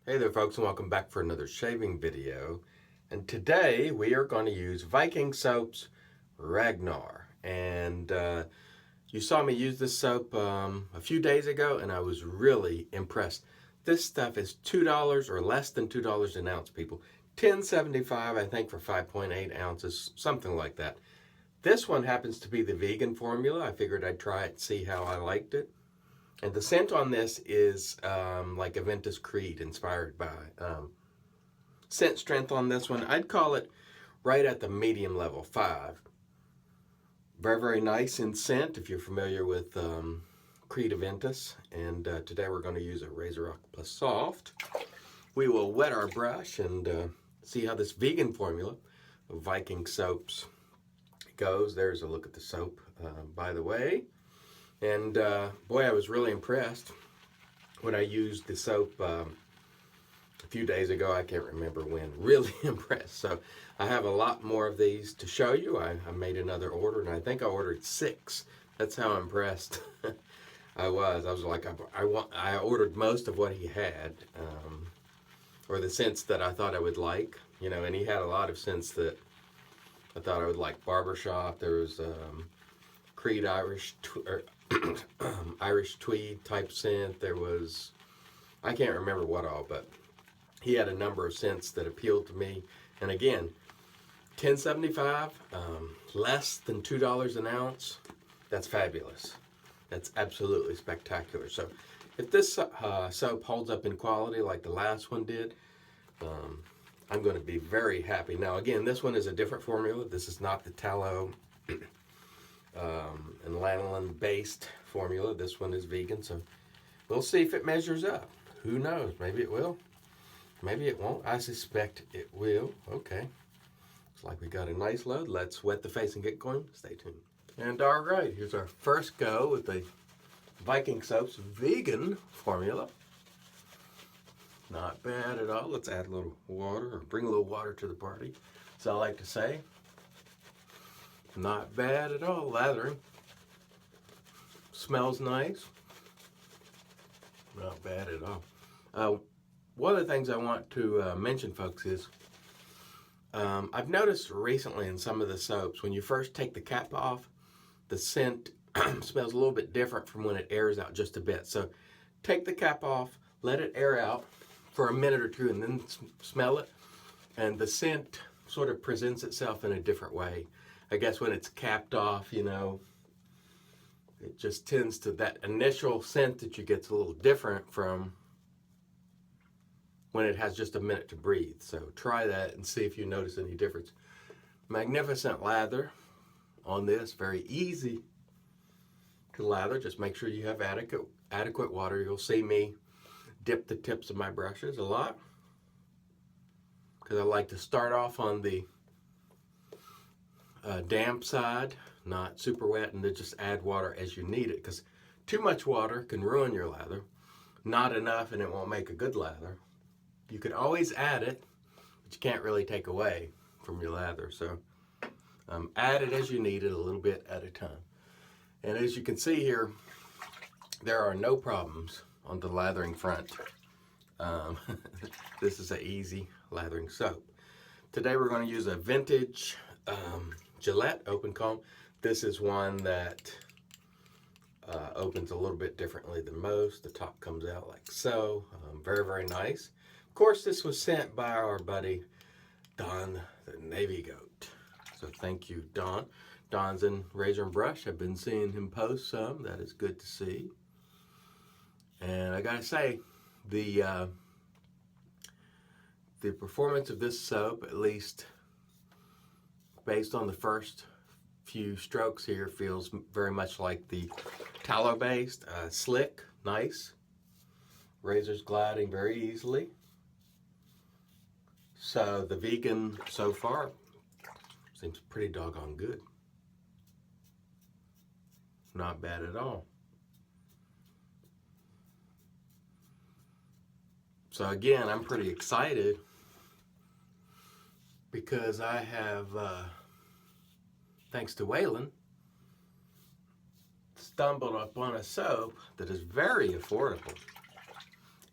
Hey there folks, and welcome back for another shaving video. And today we are going to use Viking soap's Ragnar. And you saw me use this soap a few days ago and I was really impressed. This stuff is $2 or less than $2 an ounce, people. $10.75 I think for 5.8 ounces, something like that. This one happens to be the vegan formula. I figured I'd try it and see how I liked it. And the scent on this is like Aventus Creed inspired by. Scent strength on this one, I'd call it right at the medium level, 5. Very, very nice in scent if you're familiar with Creed Aventus. And today we're going to use a RazoRock Plissoft. We will wet our brush and see how this vegan formula of Viking soaps goes. There's a look at the soap, by the way. And boy, I was really impressed when I used the soap a few days ago. I can't remember when. Really impressed. So I have a lot more of these to show you. I made another order, and I think I ordered 6. That's how impressed I was. I was like, I ordered most of what he had, or the scents that I thought I would like. You know, and he had a lot of scents that I thought I would like. Barbershop. There was Creed Irish tweed type scent. There was, I can't remember what all, but he had a number of scents that appealed to me. And again, $10.75, less than $2 an ounce. That's fabulous. That's absolutely spectacular. So if this soap holds up in quality like the last one did, I'm going to be very happy. Now again, this one is a different formula. This is not the tallow and lanolin based formula. This one is vegan, so we'll see if it measures up. Who knows? Maybe it will. Maybe it won't. I suspect it will. Okay. Looks like we got a nice load. Let's wet the face and get going. Stay tuned. And all right, here's our first go with the Viking soap's vegan formula. Not bad at all. Let's add a little water, or bring a little water to the party, as I like to say. Not bad at all. Lathering. Smells nice. Not bad at all. One of the things I want to mention, folks, is I've noticed recently in some of the soaps, when you first take the cap off, the scent smells a little bit different from when it airs out just a bit. So take the cap off, let it air out for a minute or two, and then smell it. And the scent sort of presents itself in a different way. I guess when it's capped off, you know, it just tends to, that initial scent that you get's a little different from when it has just a minute to breathe. So try that and see if you notice any difference. Magnificent lather on this, very easy to lather. Just make sure you have adequate water. You'll see me dip the tips of my brushes a lot because I like to start off on the damp side, not super wet, and then just add water as you need it, because too much water can ruin your lather. Not enough and it won't make a good lather. You can always add it, but you can't really take away from your lather. So add it as you need it, a little bit at a time. And as you can see here, there are no problems on the lathering front. This is an easy lathering soap. Today we're going to use a vintage Gillette open comb. This is one that opens a little bit differently than most. The top comes out like so. Very, very nice. Of course, this was sent by our buddy Don, the Navy Goat. So thank you, Don. Don's in Razor and Brush. I've been seeing him post some. That is good to see. And I gotta say, the performance of this soap, at least based on the first few strokes here, feels very much like the tallow-based, slick, nice. Razors gliding very easily. So the vegan so far seems pretty doggone good. Not bad at all. So again, I'm pretty excited because I have, thanks to Waylon, stumbled upon a soap that is very affordable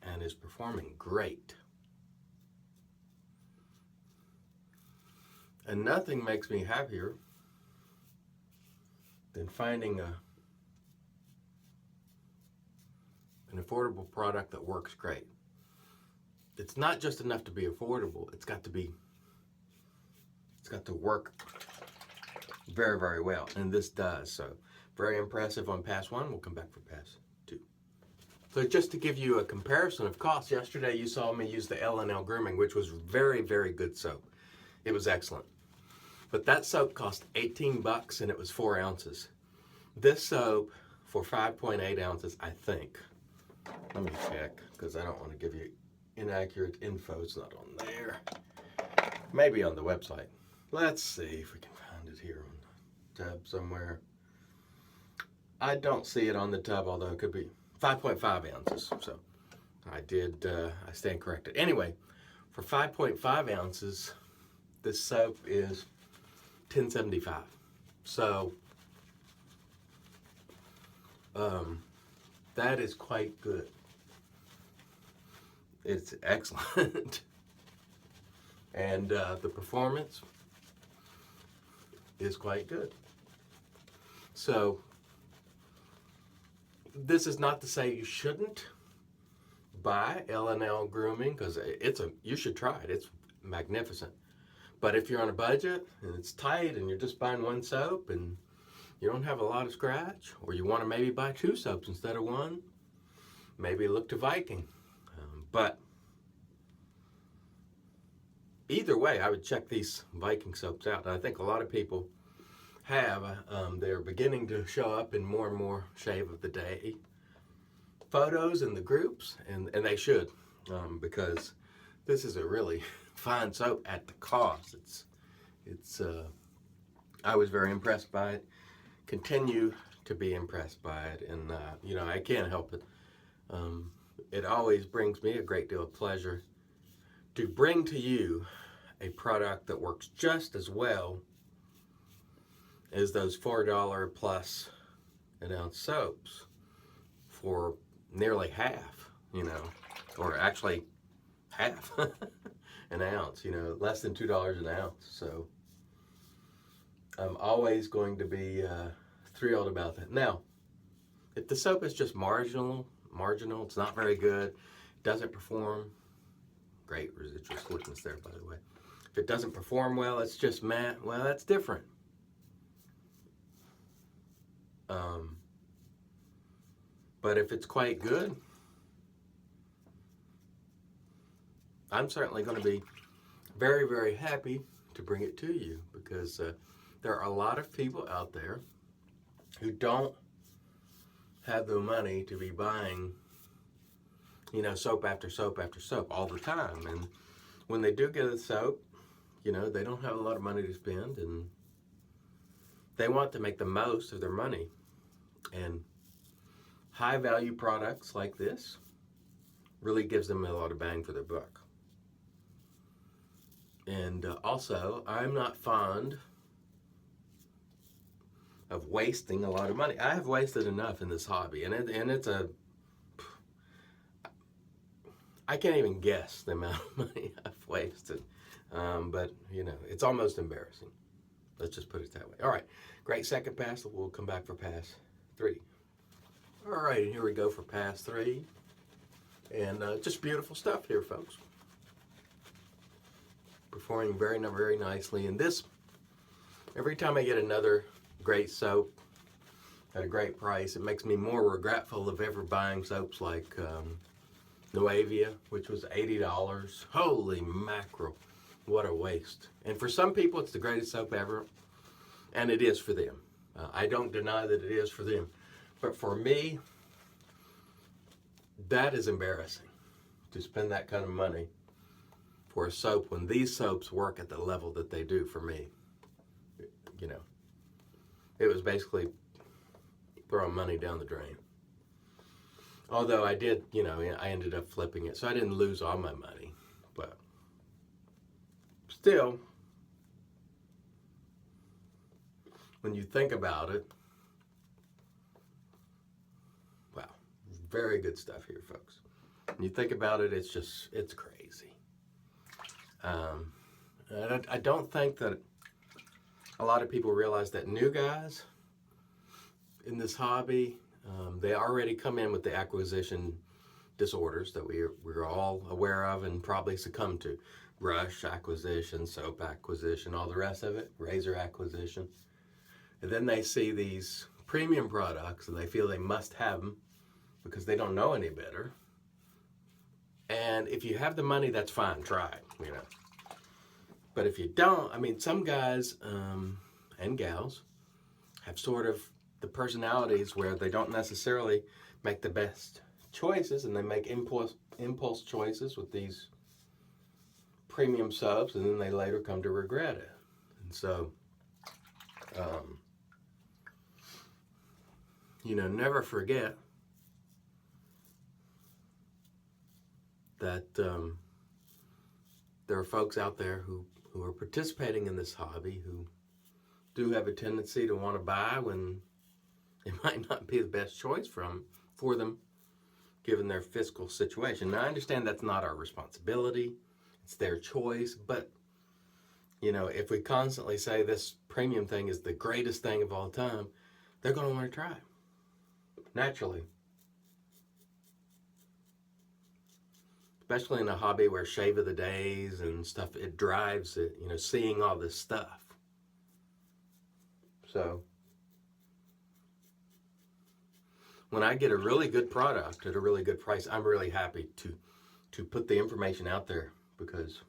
and is performing great. And nothing makes me happier than finding an affordable product that works great. It's not just enough to be affordable, it's got to work very, very well. And this does. So very impressive on pass 1. We'll come back for pass 2. So just to give you a comparison of costs, yesterday you saw me use the L&L Grooming, which was very, very good soap. It was excellent. But that soap cost $18 and it was 4 ounces. This soap for 5.8 ounces, I think. Let me check, because I don't want to give you inaccurate info. It's not on there. Maybe on the website. Let's see if we can find it here on the tab somewhere. I don't see it on the tab, although it could be 5.5 ounces. So I stand corrected. Anyway, for 5.5 ounces, this soap is $10.75. So that is quite good. It's excellent. And the performance is quite good. So this is not to say you shouldn't buy L&L Grooming, because you should try it. It's magnificent. But if you're on a budget and it's tight and you're just buying one soap and you don't have a lot of scratch, or you want to maybe buy 2 soaps instead of 1, maybe look to Viking. But either way, I would check these Viking soaps out. I think a lot of people have. They're beginning to show up in more and more shave of the day photos in the groups, and they should, because this is a really fine soap at the cost. I was very impressed by it. Continue to be impressed by it, and I can't help it. It always brings me a great deal of pleasure to bring to you a product that works just as well as those $4 plus an ounce soaps for nearly half, or actually half an ounce, less than $2 an ounce. So I'm always going to be thrilled about that. Now, if the soap is just marginal, it's not very good, doesn't perform, great residual slickness there, by the way. If it doesn't perform well, it's just matte, well, that's different. But if it's quite good, I'm certainly going to be very, very happy to bring it to you, because there are a lot of people out there who don't have the money to be buying, soap after soap after soap all the time. And when they do get a soap, they don't have a lot of money to spend, and they want to make the most of their money. And high value products like this really gives them a lot of bang for their buck. And also, I'm not fond of wasting a lot of money. I have wasted enough in this hobby, and I can't even guess the amount of money I've wasted. But it's almost embarrassing. Let's just put it that way. All right, great second pass. We'll come back for pass 3. All right, here we go for pass 3. And just beautiful stuff here, folks. Performing very, very nicely. And this, every time I get another great soap at a great price, it makes me more regretful of ever buying soaps like Nuevia, which was $80. Holy mackerel, what a waste. And for some people, it's the greatest soap ever, and it is for them. I don't deny that it is for them. But for me, that is embarrassing, to spend that kind of money for a soap when these soaps work at the level that they do for me. It was basically throwing money down the drain. Although I did, I ended up flipping it, so I didn't lose all my money. But still, when you think about it, wow, very good stuff here, folks. When you think about it, it's crazy. I don't think that a lot of people realize that new guys in this hobby, they already come in with the acquisition disorders that we're all aware of and probably succumb to. Brush acquisition, soap acquisition, all the rest of it, razor acquisition. And then they see these premium products and they feel they must have them because they don't know any better. And if you have the money, that's fine, try it, you know. But if you don't, I mean, some guys and gals have sort of the personalities where they don't necessarily make the best choices, and they make impulse choices with these premium subs, and then they later come to regret it. And so, you know, never forget that there are folks out there who are participating in this hobby who do have a tendency to want to buy when it might not be the best choice for them given their fiscal situation. Now, I understand that's not our responsibility. It's their choice. But, you know, if we constantly say this premium thing is the greatest thing of all time, they're going to want to try it. Naturally. Especially in a hobby where shave of the days and stuff, it drives it, you know, seeing all this stuff. So, when I get a really good product at a really good price, I'm really happy to put the information out there because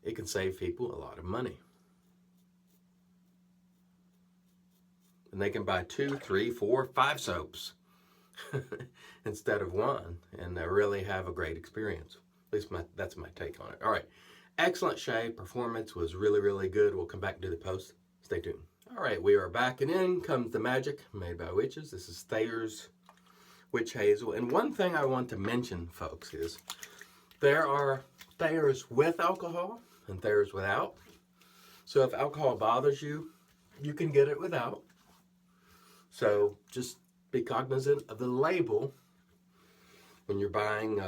it can save people a lot of money. And they can buy 2, 3, 4, 5 soaps instead of one and really have a great experience. At least that's my take on it. All right. Excellent shave. Performance was really, really good. We'll come back and do the post. Stay tuned. All right, we are back, and in comes the magic made by witches. This is Thayer's Witch Hazel. And one thing I want to mention, folks, is there are Thayer's with alcohol and Thayer's without. So if alcohol bothers you, you can get it without. So just be cognizant of the label when you're buying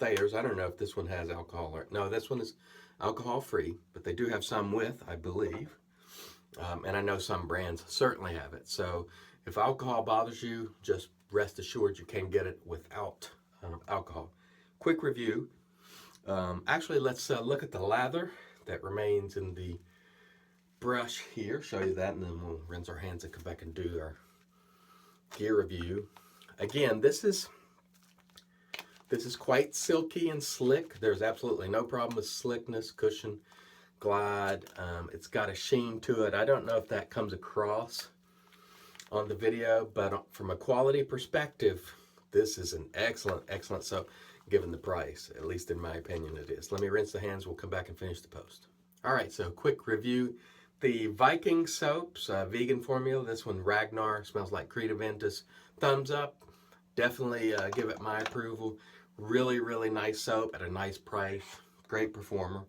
Thayer's. I don't know if this one has alcohol or no. This one is alcohol free, but they do have some with, I believe. And I know some brands certainly have it. So if alcohol bothers you, just rest assured you can get it without alcohol. Quick review. Actually, let's look at the lather that remains in the brush here. Show you that, and then we'll rinse our hands and come back and do our gear review. Again, this is quite silky and slick. There's absolutely no problem with slickness, cushion, glide. It's got a sheen to it. I don't know if that comes across on the video, but from a quality perspective, this is an excellent soap given the price. At least in my opinion it is. Let me rinse the hands. We'll come back and finish the post. All right, so quick review. The Viking soaps, vegan formula. This one, Ragnar, smells like Creta Ventus. Thumbs up. Definitely give it my approval. Really, really nice soap at a nice price. Great performer.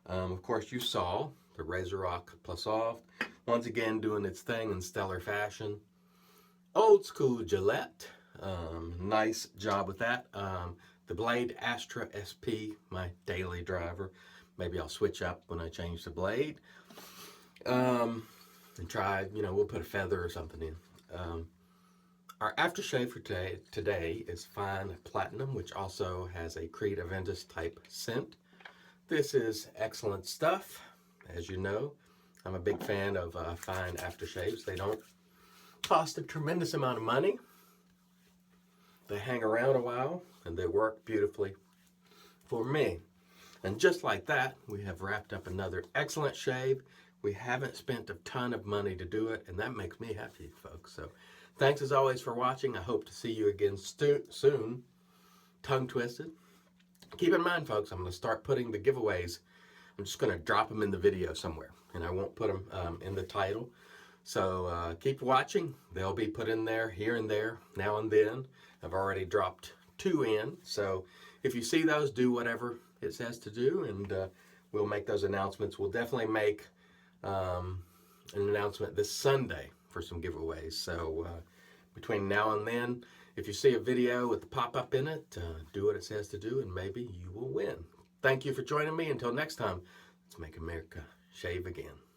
Of course, you saw the RazoRock Plissoft, once again doing its thing in stellar fashion. Old school Gillette, nice job with that. The Blade Astra SP, my daily driver. Maybe I'll switch up when I change the blade. And try, you know, we'll put a feather or something in. Our aftershave for today is Fine Platinum, which also has a Creta Ventus type scent. This is excellent stuff. As you know, I'm a big fan of Fine aftershaves. They don't cost a tremendous amount of money. They hang around a while, and they work beautifully for me. And just like that, we have wrapped up another excellent shave. We haven't spent a ton of money to do it, and that makes me happy, folks. So thanks as always for watching. I hope to see you again soon. Tongue twisted. Keep in mind, folks, I'm going to start putting the giveaways. I'm just going to drop them in the video somewhere, and I won't put them in the title. So keep watching. They'll be put in there, here and there, now and then. I've already dropped 2 in. So if you see those, do whatever it says to do, and we'll make those announcements. We'll definitely make an announcement this Sunday for some giveaways. So between now and then, if you see a video with the pop-up in it, do what it says to do, and maybe you will win. Thank you for joining me. Until next time, let's make America shave again.